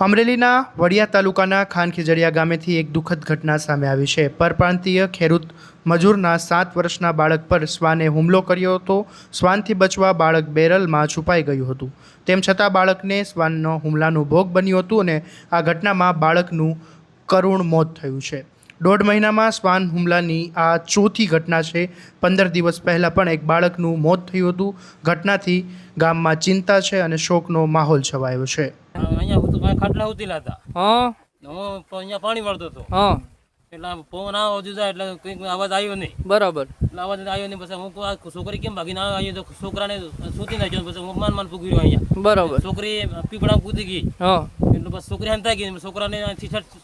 અમરેલીના વડિયા તાલુકાના ખાનખીજડીયા ગામેથી એક દુઃખદ ઘટના સામે આવી છે। પરપ્રાંતીય ખેડૂત મજૂરના 7 વર્ષના બાળક પર શ્વાને હુમલો કર્યો હતો। શ્વાનથી બચવા બાળક બેરલમાં છુપાઈ ગયું હતું, તેમ છતાં બાળકને શ્વાનનો હુમલાનો ભોગ બન્યું હતું અને આ ઘટનામાં બાળકનું કરુણ મોત થયું છે। 1.5 મહિનામાં શ્વાન હુમલાની આ ચોથી ઘટના છે। 15 દિવસ પહેલાં પણ એક બાળકનું મોત થયું હતું। ઘટનાથી ગામમાં ચિંતા છે અને શોકનો માહોલ છવાયો છે। અહીંયા હું તો ખાટલા ઉતરેલા હતા। હા હું અહીંયા પાણી વાળતો હતો, હા એટલે પવન આવો જુદા, એટલે કંઈક અવાજ આવ્યો નહીં। બરાબર। એટલે અવાજ આવ્યો નહીં, પછી હું આ છોકરી કેમ ભાગીને આવ્યો તો છોકરાને શોધી નાખ્યો, પછી હું માન પૂગી રહ્યો અહીંયા। બરાબર। છોકરી પીપળા કૂદી ગઈ, હા એટલે પછી છોકરી હંતાઈ ગઈ, છોકરાને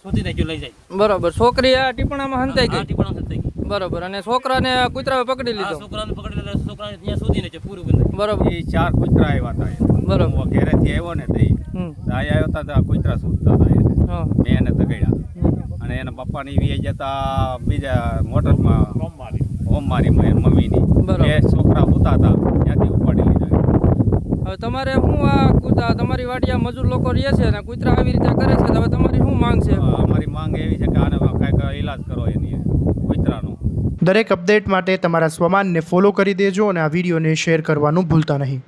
શોધી નાખ્યો લઈ જાય। બરાબર। છોકરી આ ટીપણામાં હંતાઈ ગઈ। ટીપણા હંતાઈ ગઈ, બરાબર। અને છોકરાને કૂતરાએ પકડી લીધો। છોકરાને પકડી લીધો, છોકરાને ત્યાં શોધી નાખ્યો પૂરું કરી। બરાબર। એ 4 કૂતરા આવ્યા હતા। બરાબર। હું ઘેરેથી આવ્યો ને તે આવ્યો હતા તો કૂતરા સૂતા હતા એને। હા મેં એને દગાડ્યા અને એના પપ્પાની વી જતા બીજા મોટરમાં હોમમારીમાં એની મમ્મીની બરાબર। બે છોકરા સૂતા હતા, ત્યાંથી ઉપાડી લીધા। હવે તમારે શું આ કૂતરા તમારી વાડિયા મજૂર લોકો રહે છે ને કૂતરા આવી રીતે કરે છે, તો હવે તમારી શું માંગ છે? અમારી માંગ એવી છે કે આને કાંઈક ઈલાજ કરો એની કૂતરાનો। દરેક અપડેટ માટે તમારા સ્વમાનને ફોલો કરી દેજો અને આ વિડીયોને શેર કરવાનું ભૂલતા નહીં।